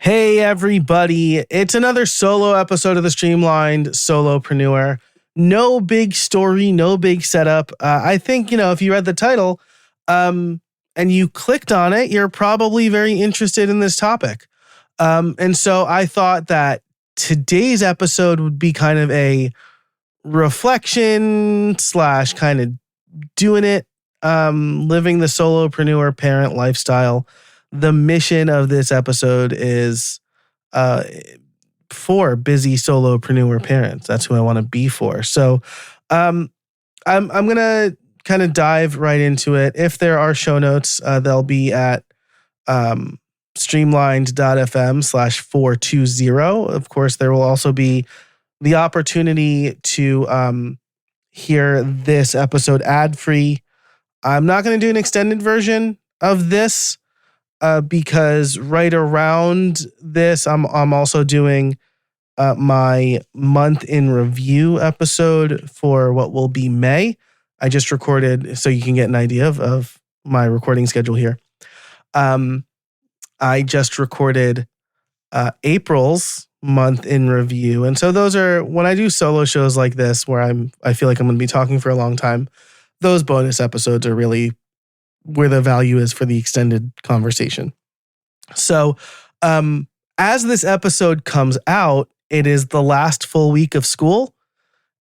Hey, everybody. It's another solo episode of the Streamlined Solopreneur. No big story, no big setup. I think, if you read the title and you clicked on it, you're probably very interested in this topic. And so I thought that today's episode would be kind of a reflection / kind of doing it, living the solopreneur parent lifestyle. The mission of this episode is for busy solopreneur parents. That's who I want to be for. So I'm gonna kind of dive right into it. If there are show notes, they'll be at streamlined.fm/420. Of course, there will also be the opportunity to hear this episode ad-free. I'm not going to do an extended version of this because right around this, I'm also doing my month in review episode for what will be May. I just recorded, so you can get an idea of my recording schedule here. I just recorded April's month in review. And so those are, when I do solo shows like this, where I feel like I'm going to be talking for a long time, those bonus episodes are really where the value is for the extended conversation. So as this episode comes out, it is the last full week of school.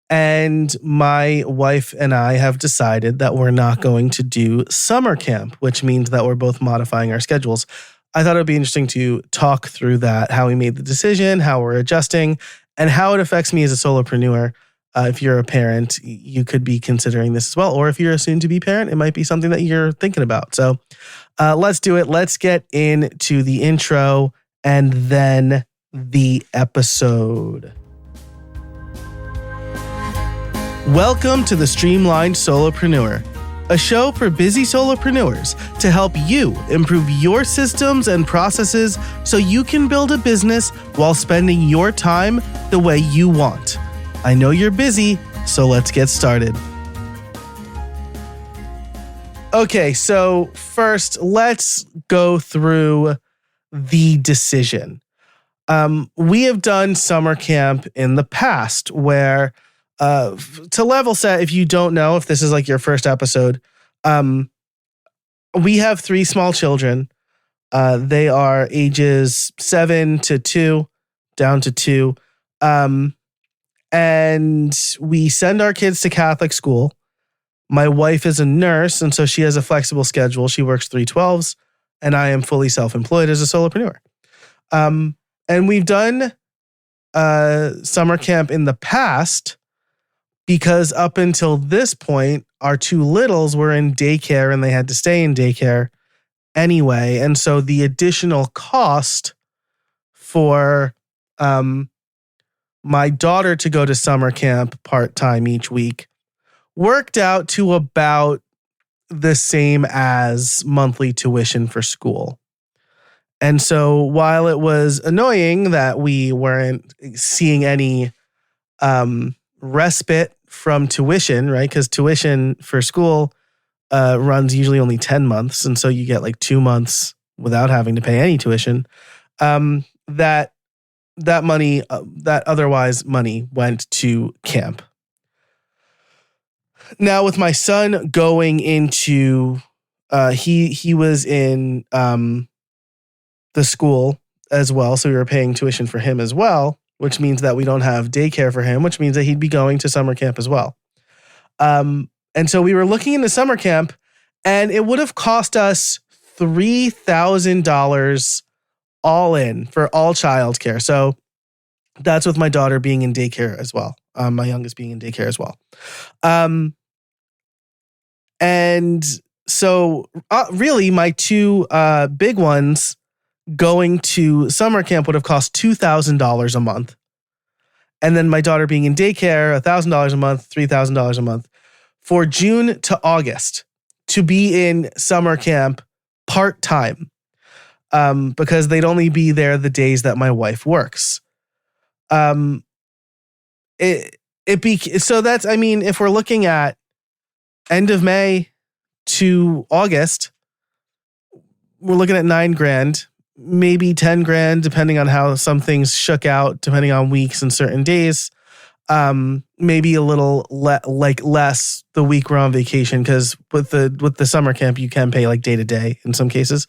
And my wife and I have decided that we're not going to do summer camp, which means that we're both modifying our schedules. I thought it would be interesting to talk through that, how we made the decision, how we're adjusting, and how it affects me as a solopreneur. If you're a parent, you could be considering this as well. Or if you're a soon-to-be parent, it might be something that you're thinking about. So let's do it. Let's get into the intro and then the episode. Welcome to the Streamlined Solopreneur, a show for busy solopreneurs to help you improve your systems and processes so you can build a business while spending your time the way you want. I know you're busy, so let's get started. Okay, so first, let's go through the decision. We have done summer camp in the past where, to level set, if you don't know, if this is like your first episode, we have 3 small children. They are ages 7 to 2, down to 2. And we send our kids to Catholic school. My wife is a nurse, and so she has a flexible schedule. She works 3/12s, and I am fully self-employed as a solopreneur. And we've done summer camp in the past because up until this point, our 2 littles were in daycare, and they had to stay in daycare anyway. And so the additional cost for my daughter to go to summer camp part-time each week worked out to about the same as monthly tuition for school. And so while it was annoying that we weren't seeing any respite from tuition, right? Because tuition for school runs usually only 10 months. And so you get like 2 months without having to pay any tuition. That money, that otherwise money went to camp. Now with my son going into, he was in the school as well. So we were paying tuition for him as well, which means that we don't have daycare for him, which means that he'd be going to summer camp as well. And so we were looking into summer camp, and it would have cost us $3,000 all in for all childcare. So that's with my daughter being in daycare as well. My youngest being in daycare as well. And so really my 2 big ones going to summer camp would have cost $2,000 a month. And then my daughter being in daycare, $1,000 a month, $3,000 a month for June to August to be in summer camp part-time. Because they'd only be there the days that my wife works. So that's, I mean, if we're looking at end of May to August, we're looking at $9,000 maybe 10 grand, depending on how some things shook out, depending on weeks and certain days. Maybe a little less the week we're on vacation, because with the summer camp, you can pay like day to day in some cases.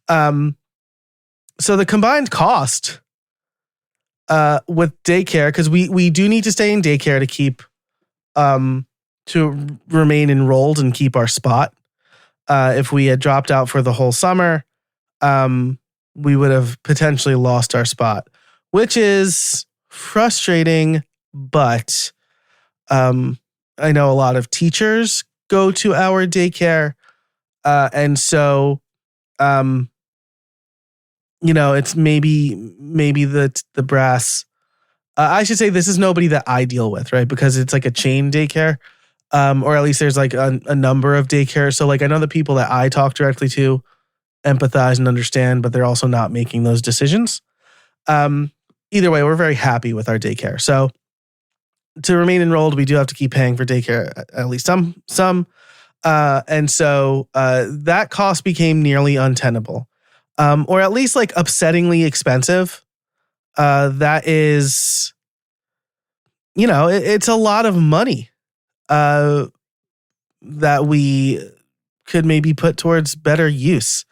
So the combined cost with daycare, because we do need to stay in daycare to keep to remain enrolled and keep our spot. If we had dropped out for the whole summer, we would have potentially lost our spot, which is frustrating. But I know a lot of teachers go to our daycare, and so it's maybe the brass. I should say this is nobody that I deal with, right? Because it's like a chain daycare, or at least there's like a number of daycares. So like I know the people that I talk directly to empathize and understand, but they're also not making those decisions. Either way, we're very happy with our daycare. So to remain enrolled, we do have to keep paying for daycare, at least some. And so that cost became nearly untenable, or at least like upsettingly expensive. That is, it's a lot of money that we could maybe put towards better use.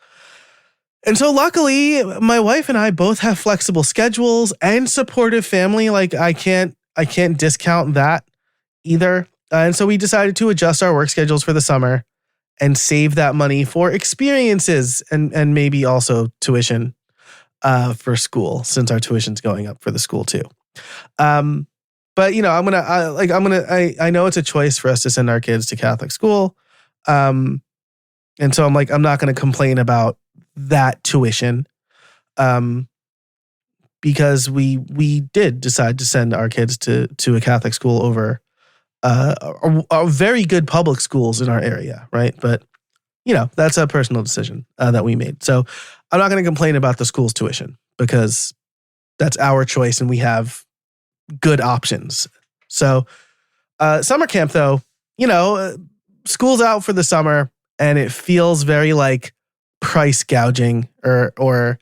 And so luckily, my wife and I both have flexible schedules and supportive family. Like I can't discount that either. And so we decided to adjust our work schedules for the summer and save that money for experiences and maybe also tuition for school, since our tuition's going up for the school too. But I know it's a choice for us to send our kids to Catholic school. And so I'm not going to complain about that tuition, because we did decide to send our kids to a Catholic school over a very good public schools in our area, right? But that's a personal decision that we made. So I'm not going to complain about the school's tuition, because that's our choice and we have good options. So summer camp, though, school's out for the summer and it feels very like price gouging or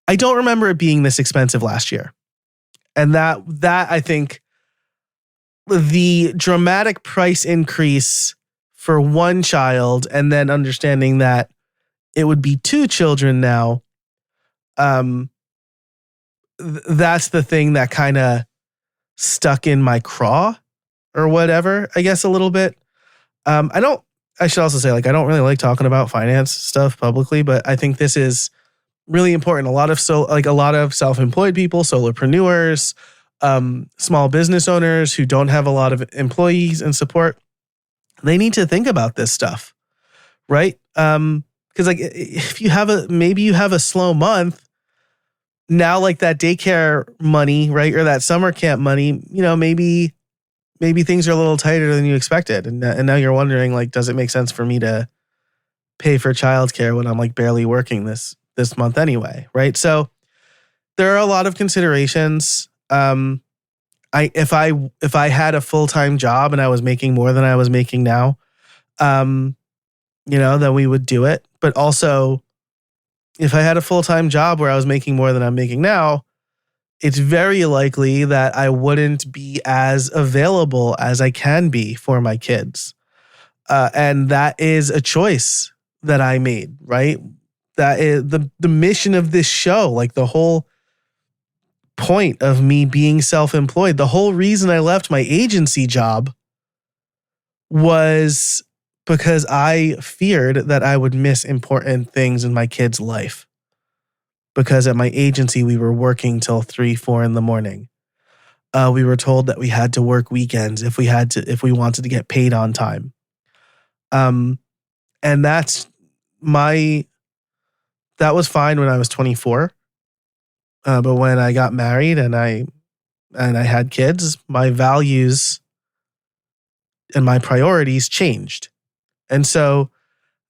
I don't remember it being this expensive last year. And that I think the dramatic price increase for one child, and then understanding that it would be two children now, that's the thing that kind of stuck in my craw or whatever, I guess, a little bit. I should also say, I don't really like talking about finance stuff publicly, but I think this is really important. A lot of self-employed people, solopreneurs, small business owners who don't have a lot of employees and support, they need to think about this stuff, right? Because if you have a slow month, now that daycare money, right, or that summer camp money, maybe things are a little tighter than you expected, and now you're wondering, does it make sense for me to pay for childcare when I'm barely working this month anyway, right? So there are a lot of considerations. If I had a full-time job and I was making more than I was making now, then we would do it. But also, if I had a full-time job where I was making more than I'm making now, it's very likely that I wouldn't be as available as I can be for my kids. And that is a choice that I made, right? That is the mission of this show, the whole point of me being self-employed. The whole reason I left my agency job was because I feared that I would miss important things in my kid's life. Because at my agency, we were working till 3-4 in the morning. We were told that we had to work weekends if we wanted to get paid on time. And that was fine when I was 24. But when I got married and I had kids, my values and my priorities changed. And so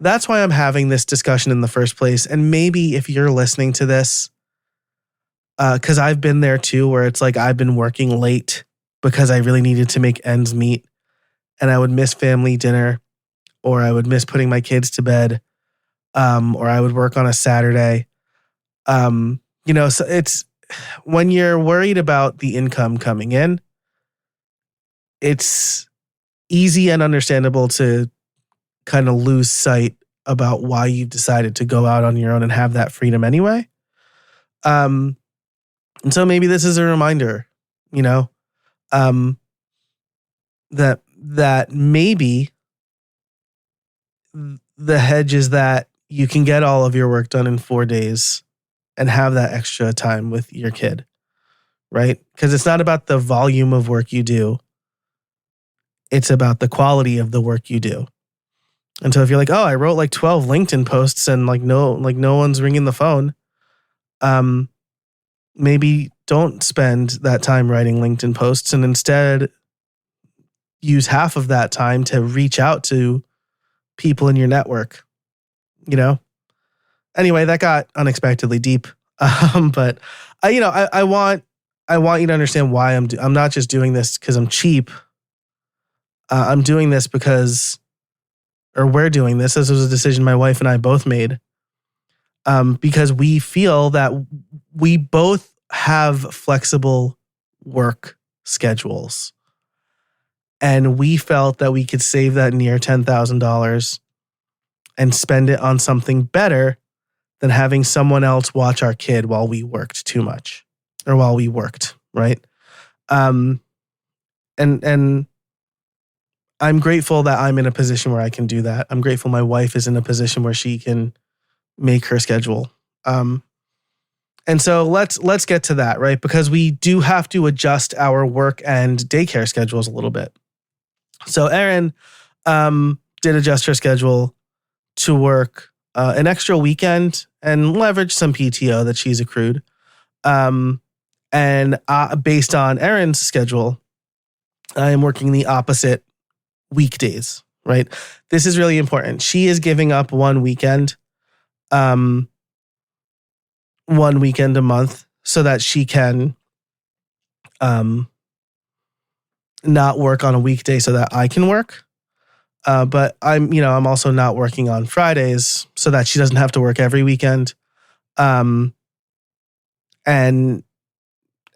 that's why I'm having this discussion in the first place. And maybe if you're listening to this, because I've been there too, where it's I've been working late because I really needed to make ends meet, and I would miss family dinner, or I would miss putting my kids to bed, or I would work on a Saturday. So it's when you're worried about the income coming in, it's easy and understandable to kind of lose sight about why you've decided to go out on your own and have that freedom anyway. And so maybe this is a reminder, you know, um, that maybe the hedge is that you can get all of your work done in 4 days and have that extra time with your kid, right? Because it's not about the volume of work you do. It's about the quality of the work you do. And so if you're like, oh, I wrote like 12 LinkedIn posts and no one's ringing the phone, maybe don't spend that time writing LinkedIn posts and instead use half of that time to reach out to people in your network, you know? Anyway, that got unexpectedly deep. But I want you to understand why I'm not just doing this because I'm cheap. I'm doing this we're doing this. This was a decision my wife and I both made. Because we feel that we both have flexible work schedules. And we felt that we could save that near $10,000 and spend it on something better than having someone else watch our kid while we worked too much or while we worked, right? And I'm grateful that I'm in a position where I can do that. I'm grateful my wife is in a position where she can make her schedule. And so let's get to that, right? Because we do have to adjust our work and daycare schedules a little bit. So Erin did adjust her schedule to work an extra weekend and leverage some PTO that she's accrued. And based on Erin's schedule, I am working the opposite weekdays, right? This is really important. She is giving up one weekend a month so that she can not work on a weekday so that I can work. But I'm also not working on Fridays so that she doesn't have to work every weekend. And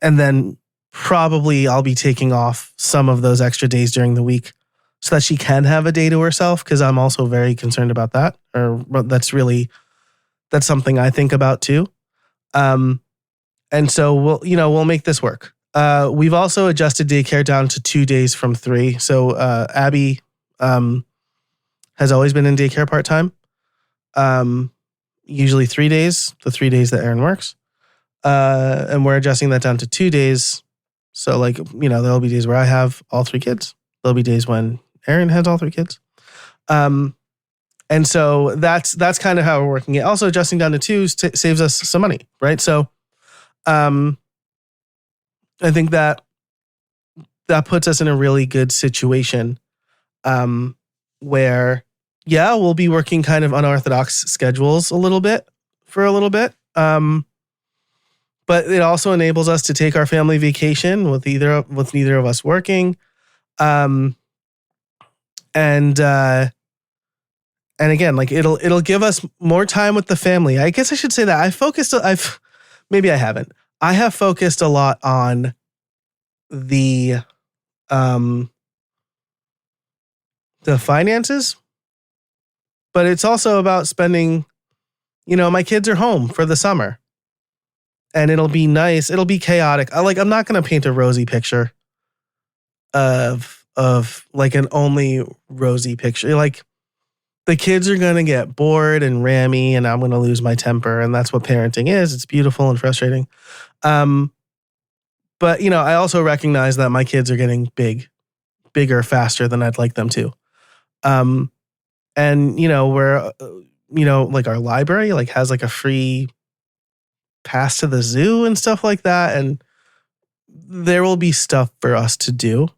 then probably I'll be taking off some of those extra days during the week so that she can have a day to herself, because I'm also very concerned about that. That's something I think about too. And so we'll make this work. We've also adjusted daycare down to 2 days from 3. So Abby has always been in daycare part-time. Usually 3 days, the 3 days that Erin works. And we're adjusting that down to 2 days. So there'll be days where I have all 3 kids. There'll be days when Erin has all 3 kids. And so that's kind of how we're working it. Also, adjusting down to 2 saves us some money, right? So I think that puts us in a really good situation where, we'll be working kind of unorthodox schedules for a little bit. But it also enables us to take our family vacation with neither of us working. And again, it'll give us more time with the family. I guess I should say that maybe I haven't. I have focused a lot on the finances, but it's also about spending, my kids are home for the summer and it'll be nice. It'll be chaotic. I'm not going to paint a rosy picture of an only rosy picture. The kids are going to get bored and rammy and I'm going to lose my temper. And that's what parenting is. It's beautiful and frustrating. But, I also recognize that my kids are getting bigger, faster than I'd like them to. And, we're, our library, has a free pass to the zoo and stuff like that. And there will be stuff for us to do.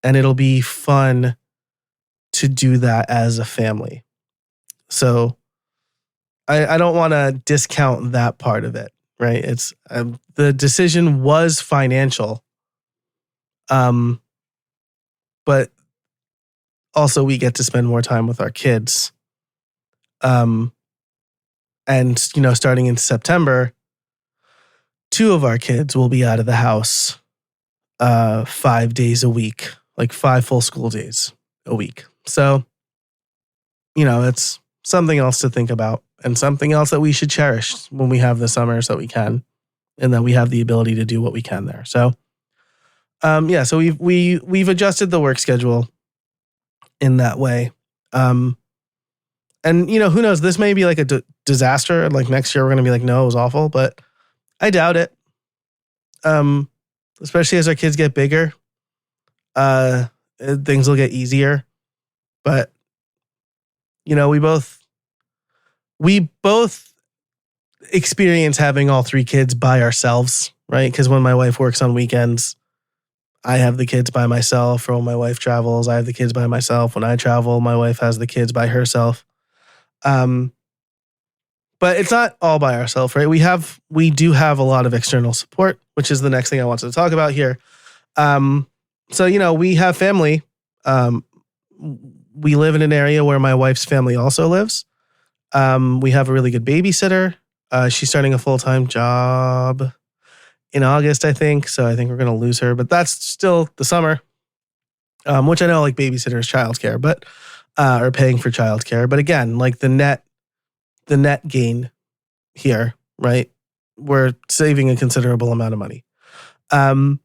And it'll be fun to do that as a family. So I don't want to discount that part of it, right? It's the decision was financial, but also we get to spend more time with our kids, And, starting in September, 2 of our kids will be out of the house 5 days a week, like 5 full school days a week. So, it's something else to think about and something else that we should cherish when we have the summers that we can and that we have the ability to do what we can there. So, so we've adjusted the work schedule in that way. And who knows, this may be like a disaster. Like next year, we're going to be like, no, it was awful, but I doubt it. Especially as our kids get bigger, things will get easier. But we both experience having all 3 kids by ourselves, right? Because when my wife works on weekends, I have the kids by myself. Or when my wife travels, I have the kids by myself. When I travel, my wife has the kids by herself. But it's not all by ourselves, right? We do have a lot of external support, which is the next thing I wanted to talk about here. So, we have family. We live in an area where my wife's family also lives. We have a really good babysitter. She's starting a full-time job in August, I think. So I think we're going to lose her, but that's still the summer, which I know like babysitter is childcare, but or paying for childcare. But again, like the net gain here, right? We're saving a considerable amount of money. But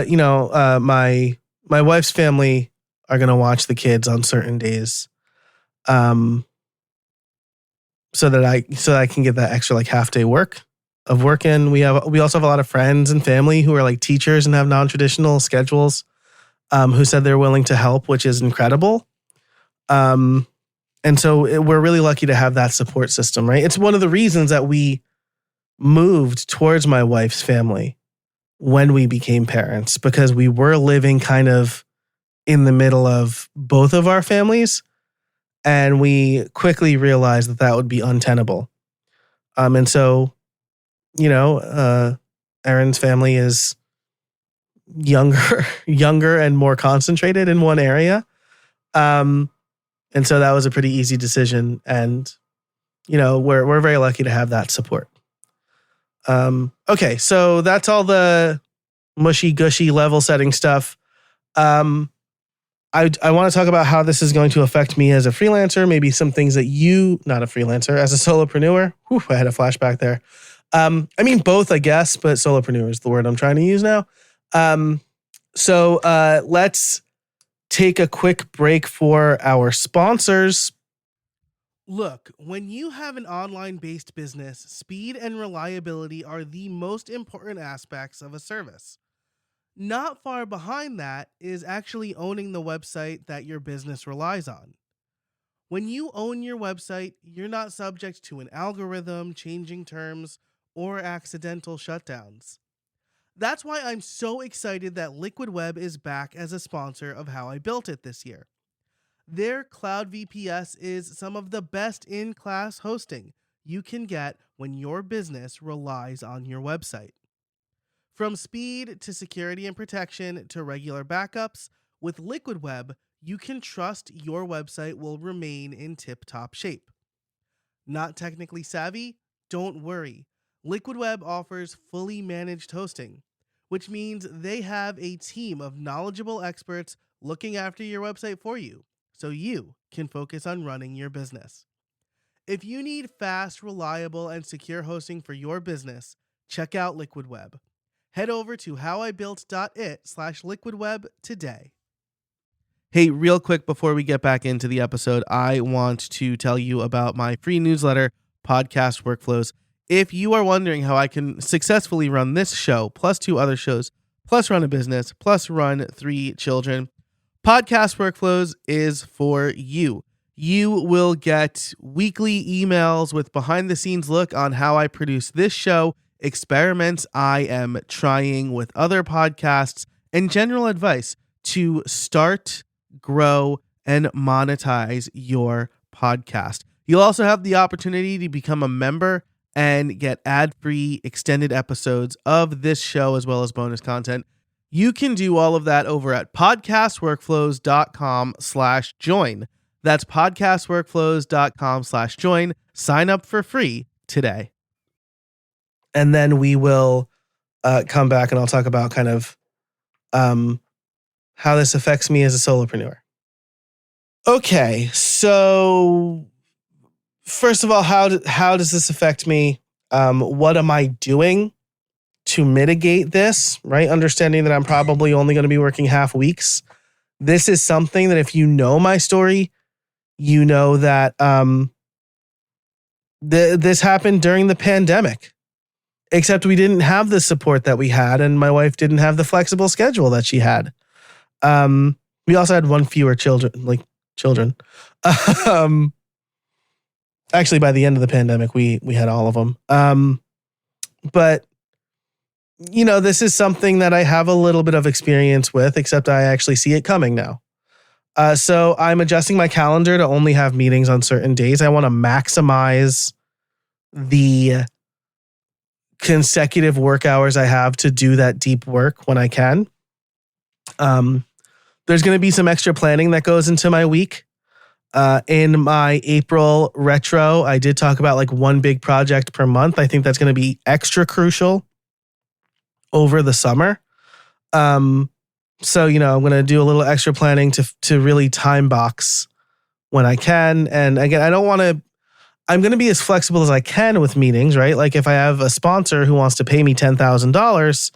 my wife's family are going to watch the kids on certain days. So that I can get that extra like half day work in. We also have a lot of friends and family who are like teachers and have non-traditional schedules, who said they're willing to help, which is incredible. And so we're really lucky to have that support system, right? It's one of the reasons that we moved towards my wife's family when we became parents, because we were living kind of in the middle of both of our families. And we quickly realized that would be untenable. And so, Erin's family is younger and more concentrated in one area. And so that was a pretty easy decision. And, we're very lucky to have that support. Okay, so that's all the mushy gushy level setting stuff. I want to talk about how this is going to affect me as a freelancer, maybe some things that not a freelancer, as a solopreneur. Whew, I had a flashback there. I mean, both, I guess, but solopreneur is the word I'm trying to use now. So let's take a quick break for our sponsors. Look, when you have an online-based business, speed and reliability are the most important aspects of a service. Not far behind that is actually owning the website that your business relies on. When you own your website, you're not subject to an algorithm, changing terms, or accidental shutdowns. That's why I'm so excited that Liquid Web is back as a sponsor of How I Built It this year. Their Cloud VPS is some of the best in-class hosting you can get when your business relies on your website. From speed to security and protection to regular backups, with Liquid Web, you can trust your website will remain in tip-top shape. Not technically savvy? Don't worry. Liquid Web offers fully managed hosting, which means they have a team of knowledgeable experts looking after your website for you, so you can focus on running your business. If you need fast, reliable, and secure hosting for your business, check out Liquid Web. Head over to howibuilt.it/liquidweb today. Hey, real quick before we get back into the episode, I want to tell you about my free newsletter, Podcast Workflows. If you are wondering how I can successfully run this show, plus 2 other shows, plus run a business, plus run 3 children, Podcast Workflows is for you. You will get weekly emails with behind-the-scenes look on how I produce this show, experiments I am trying with other podcasts, and general advice to start, grow, and monetize your podcast. You'll also have the opportunity to become a member and get ad-free extended episodes of this show as well as bonus content. You can do all of that over at podcastworkflows.com/join. That's podcastworkflows.com/join. Sign up for free today. And then we will come back and I'll talk about kind of how this affects me as a solopreneur. Okay, so first of all, how does this affect me? What am I doing to mitigate this, right? Understanding that I'm probably only going to be working half weeks. This is something that if you know my story, you know that this happened during the pandemic, except we didn't have the support that we had, and my wife didn't have the flexible schedule that she had. We also had one fewer children. Actually, by the end of the pandemic, we had all of them. But you know, this is something that I have a little bit of experience with, except I actually see it coming now. So I'm adjusting my calendar to only have meetings on certain days. I want to maximize the consecutive work hours I have to do that deep work when I can. There's going to be some extra planning that goes into my week. In my April retro, I did talk about like one big project per month. I think that's going to be extra crucial over the summer. So, you know, I'm going to do a little extra planning to really time box when I can. And again, I'm going to be as flexible as I can with meetings, right? Like if I have a sponsor who wants to pay me $10,000,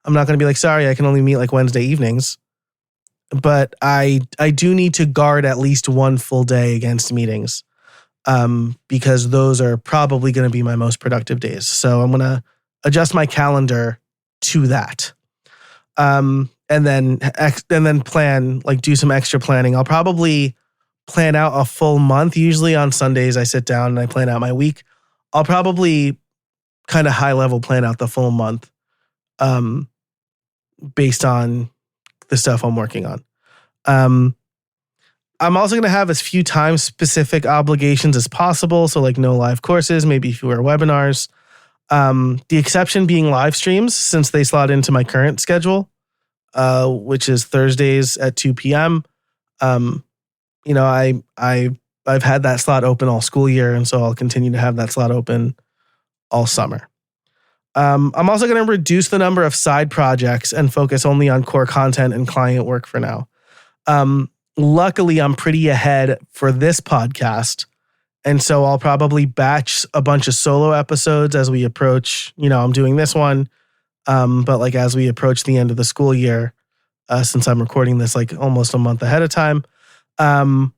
I'm not going to be like, sorry, I can only meet like Wednesday evenings. But I do need to guard at least one full day against meetings, because those are probably going to be my most productive days. So I'm going to adjust my calendar to that. And then plan, like do some extra planning. I'll probably plan out a full month. Usually on Sundays, I sit down and I plan out my week. I'll probably kind of high level plan out the full month, based on the stuff I'm working on. I'm also going to have as few time specific obligations as possible. So like no live courses, maybe fewer webinars. The exception being live streams, since they slot into my current schedule, which is Thursdays at 2 p.m. You know, I've had that slot open all school year, and so I'll continue to have that slot open all summer. I'm also going to reduce the number of side projects and focus only on core content and client work for now. Luckily, I'm pretty ahead for this podcast. And so I'll probably batch a bunch of solo episodes as we approach, you know, I'm doing this one. But like as we approach the end of the school year, since I'm recording this like almost a month ahead of time, I'll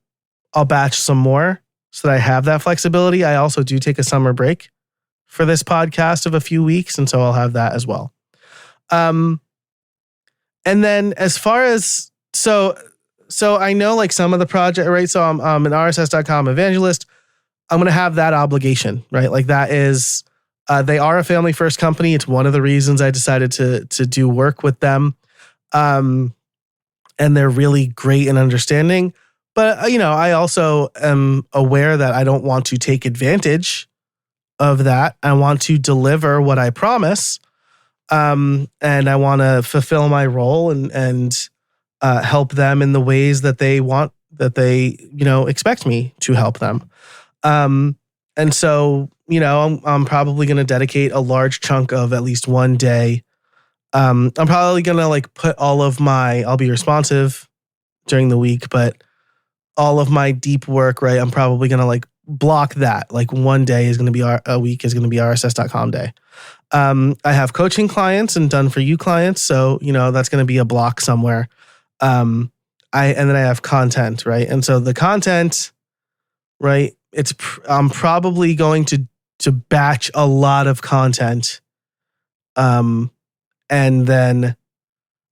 batch some more so that I have that flexibility. I also do take a summer break for this podcast of a few weeks. And so I'll have that as well. And then as far as, so I know like some of the project, right? So I'm an RSS.com evangelist. I'm going to have that obligation, right? Like that is, they are a family first company. It's one of the reasons I decided to do work with them. And they're really great and understanding. But, you know, I also am aware that I don't want to take advantage of that. I want to deliver what I promise. And I want to fulfill my role and help them in the ways that they want, that they, you know, expect me to help them. And so, you know, I'm probably going to dedicate a large chunk of at least one day. I'm probably going to like put all of I'll be responsive during the week, but all of my deep work, right? I'm probably going to like block that. Like one day is going to be a week is going to be RSS.com day. I have coaching clients and done for you clients. So, you know, that's going to be a block somewhere. And then I have content, right? And so the content, right? I'm probably going to batch a lot of content. And then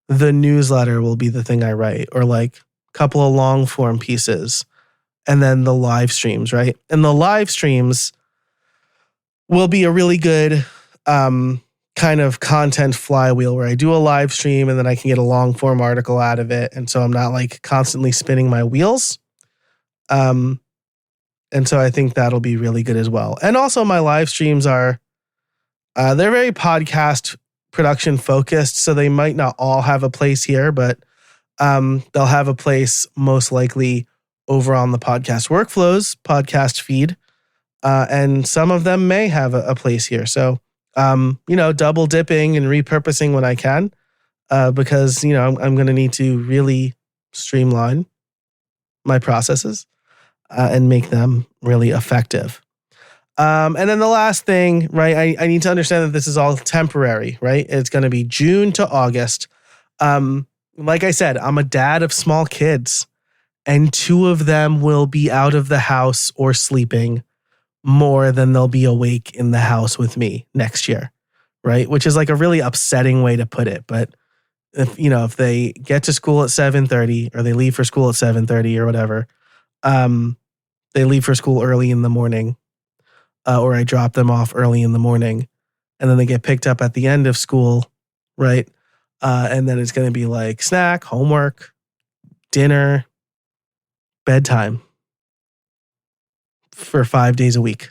the newsletter will be the thing I write, or like a couple of long form pieces, and then the live streams, right? And the live streams will be a really good kind of content flywheel where I do a live stream and then I can get a long form article out of it. And so I'm not like constantly spinning my wheels. And so I think that'll be really good as well. And also my live streams are, they're very podcast production focused. So they might not all have a place here, but they'll have a place most likely over on the Podcast Workflows podcast feed. And some of them may have a place here. So, double dipping and repurposing when I can, because, I'm going to need to really streamline my processes and make them really effective. And then the last thing, right, I need to understand that this is all temporary, right? It's going to be June to August. Like I said, I'm a dad of small kids, and 2 of them will be out of the house or sleeping more than they'll be awake in the house with me next year, right? Which is like a really upsetting way to put it. But if they get to school at 7:30 or they leave for school at 7:30 or whatever, they leave for school early in the morning, or I drop them off early in the morning, and then they get picked up at the end of school, right? And then it's going to be like snack, homework, dinner, bedtime for 5 days a week.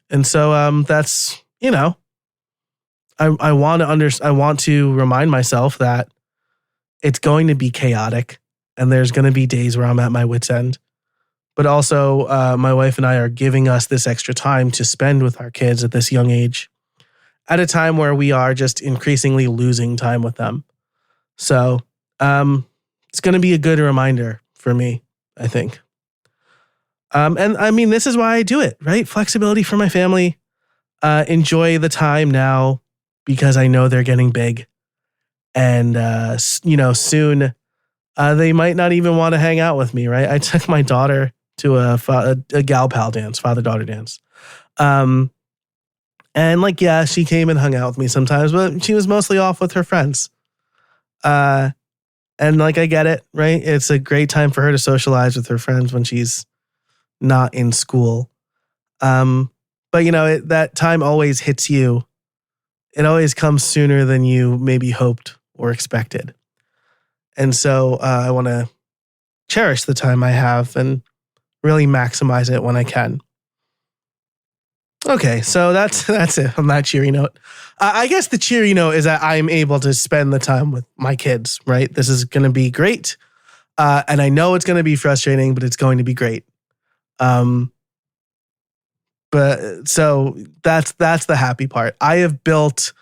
And so that's, I want to remind myself that it's going to be chaotic and there's going to be days where I'm at my wit's end. But also my wife and I are giving us this extra time to spend with our kids at this young age, at a time where we are just increasingly losing time with them. So it's going to be a good reminder for me, I think. And I mean, this is why I do it, right? Flexibility for my family. Enjoy the time now because I know they're getting big. And, soon they might not even want to hang out with me, right? I took my daughter to a gal pal dance, father-daughter dance. And she came and hung out with me sometimes, but she was mostly off with her friends. And I get it, right? It's a great time for her to socialize with her friends when she's not in school. But that time always hits you. It always comes sooner than you maybe hoped or expected. And so I want to cherish the time I have and really maximize it when I can. Okay, so that's it on that cheery note. I guess the cheery note is that I'm able to spend the time with my kids, right? This is going to be great. And I know it's going to be frustrating, but it's going to be great. But so that's the happy part. I have built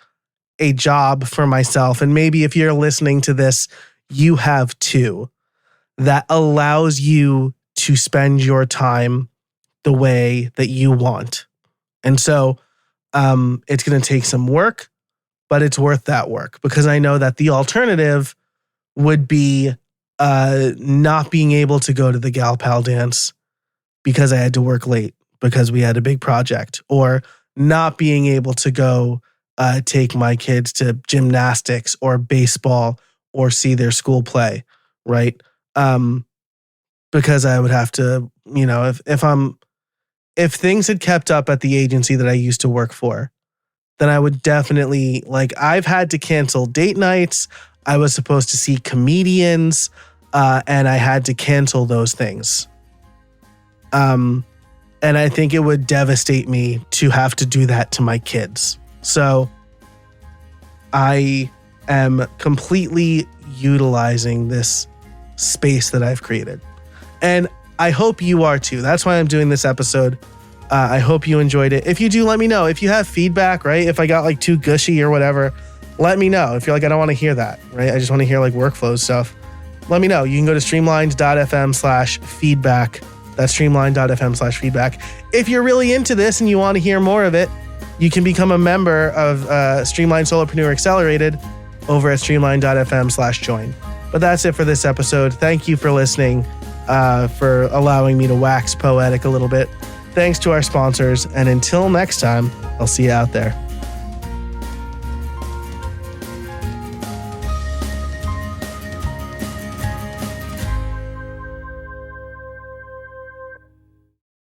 a job for myself. And maybe if you're listening to this, you have too, that allows you to spend your time the way that you want. And so it's going to take some work, but it's worth that work because I know that the alternative would be not being able to go to the gal pal dance because I had to work late because we had a big project, or not being able to go take my kids to gymnastics or baseball or see their school play, right? Because I would have to, if things had kept up at the agency that I used to work for, then I would definitely, I've had to cancel date nights. I was supposed to see comedians, and I had to cancel those things. And I think it would devastate me to have to do that to my kids. So I am completely utilizing this space that I've created. And I hope you are too. That's why I'm doing this episode. I hope you enjoyed it. If you do, let me know. If you have feedback, right? If I got too gushy or whatever, let me know. If you're I don't want to hear that, right? I just want to hear workflow stuff. Let me know. You can go to streamlined.fm/feedback. That's streamlined.fm/feedback. If you're really into this and you want to hear more of it, you can become a member of Streamlined Solopreneur Accelerated over at streamlined.fm/join. But that's it for this episode. Thank you for listening, for allowing me to wax poetic a little bit. Thanks to our sponsors. And until next time, I'll see you out there.